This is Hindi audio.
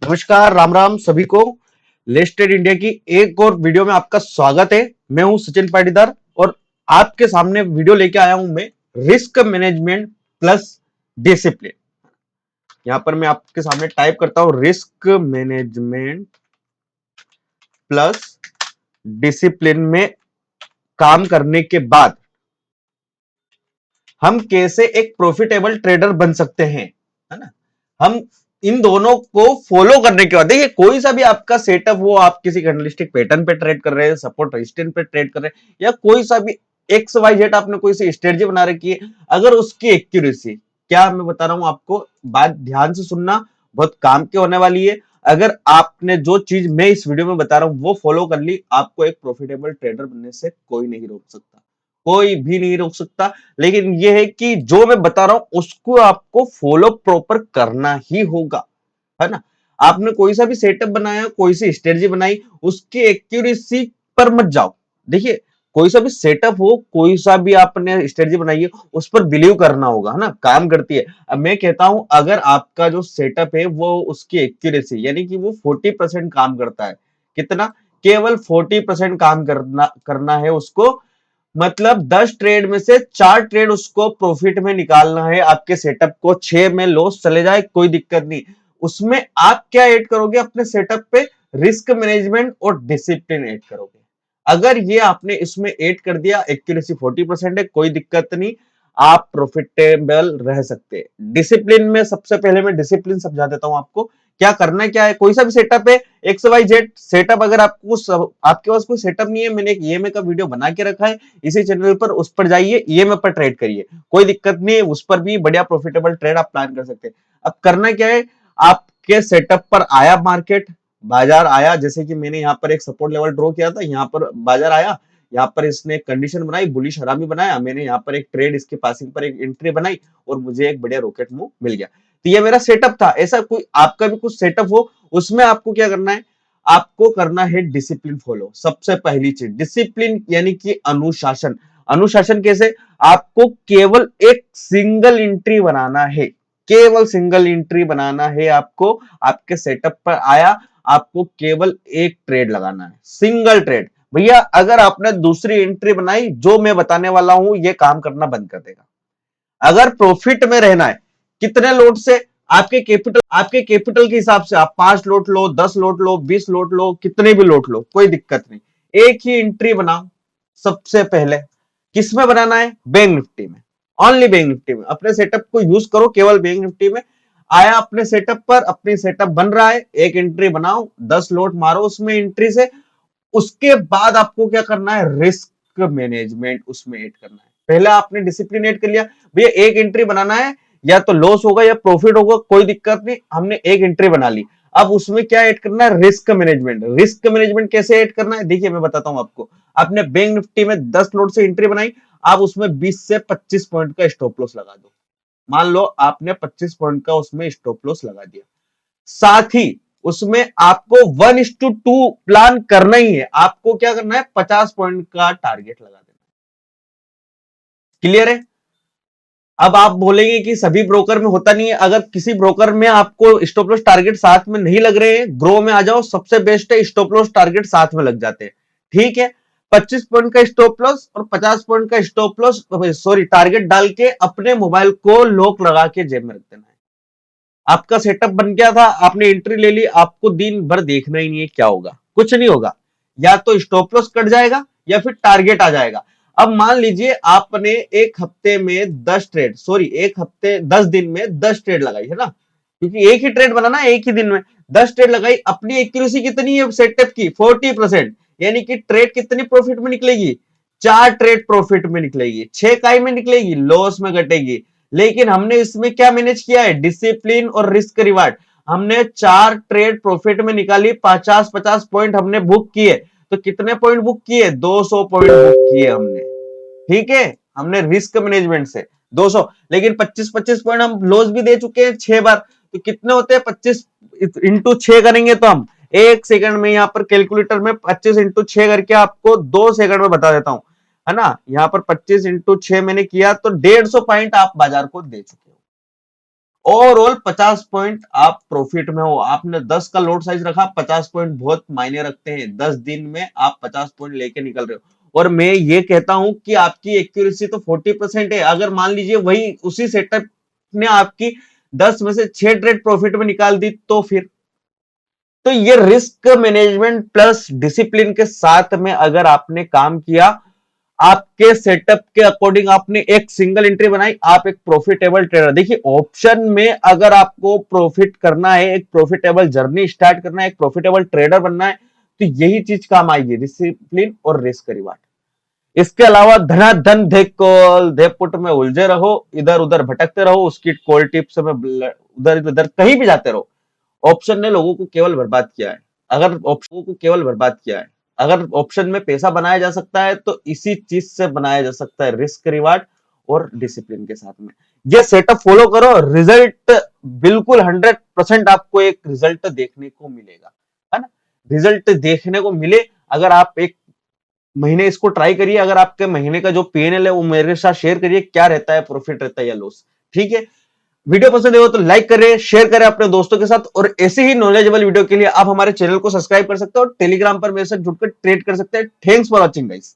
नमस्कार, राम राम सभी को। लिस्टेड इंडिया की एक और वीडियो में आपका स्वागत है। मैं हूं सचिन पाटीदार और आपके सामने वीडियो लेके आया हूं मैं रिस्क मैनेजमेंट प्लस डिसिप्लिन। यहां पर मैं आपके सामने टाइप करता हूं रिस्क मैनेजमेंट प्लस डिसिप्लिन में काम करने के बाद हम कैसे एक प्रॉफिटेबल ट्रेडर बन सकते हैं, है ना। हम इन दोनों को फॉलो करने के बाद देखिए, कोई सा भी आपका सेटअप हो, आप किसी कैंडलस्टिक पैटर्न पे ट्रेड कर रहे हैं, सपोर्ट रेजिस्टेंस पे ट्रेड कर रहे हैं, या कोई सा भी एक्स वाई जेड आपने कोई सी स्ट्रेटजी बना रखी है, अगर उसकी एक्यूरेसी, क्या मैं बता रहा हूं आपको, बात ध्यान से सुनना, बहुत काम की होने वाली है। अगर आपने जो चीज मैं इस वीडियो में बता रहा हूं वो फॉलो कर ली, आपको एक प्रॉफिटेबल ट्रेडर बनने से कोई नहीं रोक सकता, कोई भी नहीं रोक सकता। लेकिन यह है कि जो मैं बता रहा हूं उसको आपको फॉलो प्रॉपर करना ही होगा, है ना। आपने कोई सा भी सेटअप बनाया, कोई सी स्ट्रेटजी बनाई, उसकी एक्यूरेसी पर मत जाओ। देखिए, कोई सा भी सेटअप हो, कोई सा भी आपने स्ट्रेटजी बनाई है, उस पर बिलीव करना होगा, है ना, काम करती है। अब मैं कहता हूं, अगर आपका जो सेटअप है वो उसकी एक्यूरेसी यानी कि वो 40% काम करता है, कितना, केवल 40% काम करना करना है उसको, मतलब 10 ट्रेड में से 4 ट्रेड उसको प्रॉफिट में निकालना है। आपके सेटअप को 6 में लॉस चले जाए कोई दिक्कत नहीं, उसमें आप क्या ऐड करोगे अपने सेटअप पे, रिस्क मैनेजमेंट और डिसिप्लिन ऐड करोगे। अगर ये आपने इसमें ऐड कर दिया, एक्यूरेसी 40% है, कोई दिक्कत नहीं, आप प्रॉफिटेबल रह सकते हैं। डिसिप्लिन में सबसे पहले मैं डिसिप्लिन समझा देता हूं आपको, क्या करना क्या है। कोई सा भी सेटअप है, एक्स वाई जेड सेटअप, अगर आपको आपके पास कोई सेटअप नहीं है, मैंने एक ईएमए का वीडियो बना के रखा है इसी चैनल पर, उस पर जाइए, ईएमए पर ट्रेड करिए, कोई दिक्कत नहीं है, उस पर भी बढ़िया प्रॉफिटेबल ट्रेड आप प्लान कर सकते हैं। अब करना क्या है, आपके सेटअप पर आया मार्केट, बाजार आया, जैसे कि मैंने यहाँ पर एक सपोर्ट लेवल ड्रॉ किया था, यहाँ पर बाजार आया, यहाँ पर इसने कंडीशन बनाई, बुलिश हरामी बनाया, मैंने यहाँ पर एक ट्रेड इसके पासिंग पर एक एंट्री बनाई और मुझे एक बढ़िया रॉकेट मूव मिल गया। तो ये मेरा सेटअप था। ऐसा कोई आपका भी कुछ सेटअप हो, उसमें आपको क्या करना है, आपको करना है डिसिप्लिन फॉलो। सबसे पहली चीज डिसिप्लिन यानी कि अनुशासन। अनुशासन कैसे, आपको केवल एक सिंगल एंट्री बनाना है, केवल सिंगल एंट्री बनाना है आपको। आपके सेटअप पर आया, आपको केवल एक ट्रेड लगाना है, सिंगल ट्रेड। भैया अगर आपने दूसरी एंट्री बनाई, जो मैं बताने वाला हूं ये काम करना बंद कर देगा। अगर प्रॉफिट में रहना है, कितने लोट से, आपके कैपिटल के हिसाब से आप 5 लोट लो, 10 लोट लो, 20 लोट लो, कितने भी लोट लो, कोई दिक्कत नहीं। एक ही एंट्री बनाओ। सबसे पहले किसमें बनाना है, बैंक निफ्टी में, ओनली बैंक निफ्टी में। अपने सेटअप को यूज करो केवल बैंक निफ्टी में। आया अपने सेटअप पर, अपनी सेटअप बन रहा है, एक एंट्री बनाओ, 10 लोट मारो उसमें एंट्री से। उसके बाद आपको क्या करना है, रिस्क मैनेजमेंट उसमें ऐड करना है। पहले आपने डिसिप्लिन ऐड कर लिया, भैया एक एंट्री बनाना है, या तो लॉस होगा या प्रॉफिट होगा, कोई दिक्कत नहीं, हमने एक एंट्री बना ली। अब उसमें क्या ऐड करना है, रिस्क मैनेजमेंट। रिस्क मैनेजमेंट कैसे ऐड करना है, देखिए मैं बताता हूं आपको। आपने बैंक निफ्टी में 10 लोट से एंट्री बनाई, आप उसमें 20 से 25 पॉइंट का स्टॉप लॉस लगा दो। मान लो आपने 25 पॉइंट का उसमें स्टॉप लॉस लगा दिया, साथ ही उसमें आपको 1:2 प्लान करना ही है। आपको क्या करना है, 50 पॉइंट का टारगेट लगा देना है। क्लियर है। अब आप बोलेंगे कि सभी ब्रोकर में होता नहीं है, अगर किसी ब्रोकर में आपको स्टॉप लॉस टारगेट साथ में नहीं लग रहे हैं, ग्रो में आ जाओ, सबसे बेस्ट है, स्टॉप लॉस टारगेट साथ में लग जाते हैं। ठीक है, 25 पॉइंट का स्टॉप लॉस और 50 पॉइंट का स्टॉप लॉस, सॉरी, टारगेट डाल के अपने मोबाइल को लॉक लगा के जेब में रख देना है। आपका सेटअप बन गया था, आपने एंट्री ले ली, आपको दिन भर देखना ही नहीं है क्या होगा, कुछ नहीं होगा, या तो स्टॉप लॉस कट जाएगा या फिर टारगेट आ जाएगा। अब मान लीजिए आपने एक हफ्ते में 10 ट्रेड, सॉरी, एक हफ्ते 10 दिन में 10 ट्रेड लगाई, है ना, क्योंकि एक ही ट्रेड बनाना एक ही दिन में 10 ट्रेड लगाई। अपनी एक्यूरेसी कितनी है सेटअप की, 40%, यानी कि ट्रेड कितनी प्रॉफिट में निकलेगी, 4 ट्रेड प्रॉफिट में निकलेगी, 6 काई में निकलेगी, लॉस में घटेगी। लेकिन हमने इसमें क्या मैनेज किया है, डिसिप्लिन और रिस्क रिवार्ड। हमने 4 ट्रेड प्रॉफिट में निकाली, 50-50 पॉइंट हमने बुक किए। तो कितने पॉइंट बुक किए, 200 पॉइंट बुक किए हमने। ठीक है, हमने रिस्क मैनेजमेंट से 200, लेकिन 25-25 पॉइंट हम लॉस भी दे चुके हैं 6 बार। तो कितने होते हैं, 25 इंटू 6 करेंगे तो हम 1 सेकंड में, यहाँ पर कैलकुलेटर में 25 इंटू 6 करके आपको 2 सेकंड में बता देता हूं, है ना। यहाँ पर 25 इंटू 6 मैंने किया तो 150 पॉइंट आप बाजार को दे चुके हो। ओवरऑल 50 पॉइंट आप प्रॉफिट में हो। आपने 10 का लोड साइज रखा, 50 पॉइंट बहुत मायने रखते हैं। 10 दिन में आप 50 पॉइंट लेके निकल रहे हो। और मैं ये कहता हूं कि आपकी एक्यूरेसी तो 40% है। अगर मान लीजिए वही उसी सेटअप ने आपकी 10 में से 6 ट्रेड प्रॉफिट में निकाल दी, तो ये रिस्क मैनेजमेंट प्लस डिसिप्लिन के साथ में अगर आपने काम किया, आपके सेटअप के अकॉर्डिंग आपने एक सिंगल एंट्री बनाई, आप एक प्रॉफिटेबल ट्रेडर। देखिए ऑप्शन में अगर आपको प्रॉफिट करना है, एक प्रॉफिटेबल जर्नी स्टार्ट करना है, एक प्रॉफिटेबल ट्रेडर बनना है, तो यही चीज काम आएगी, डिसिप्लिन और रिस्क रिवार्ड। इसके अलावा धनाधन धे पुट में उलझे रहो, इधर उधर भटकते रहो, उसकी कॉल टिप्स में उधर उधर कहीं भी जाते रहो। ऑप्शन ने लोगों को केवल बर्बाद किया है। अगर ऑप्शन में पैसा बनाया जा सकता है तो इसी चीज से बनाया जा सकता है, रिस्क रिवार्ड और डिसिप्लिन के साथ में। ये सेटअप फॉलो करो, रिजल्ट बिल्कुल 100% आपको एक रिजल्ट देखने को मिलेगा, है ना। रिजल्ट देखने को मिले, अगर आप एक महीने इसको ट्राई करिए। अगर आपके महीने का जो पीएनएल है वो मेरे साथ शेयर करिए, क्या रहता है, प्रॉफिट रहता है या लॉस। ठीक है, वीडियो पसंद है तो लाइक करें, शेयर करें अपने दोस्तों के साथ। और ऐसे ही नॉलेजेबल वीडियो के लिए आप हमारे चैनल को सब्सक्राइब कर सकते हो और टेलीग्राम पर मेरे साथ जुड़कर ट्रेड कर सकते हैं। Thanks for watching guys.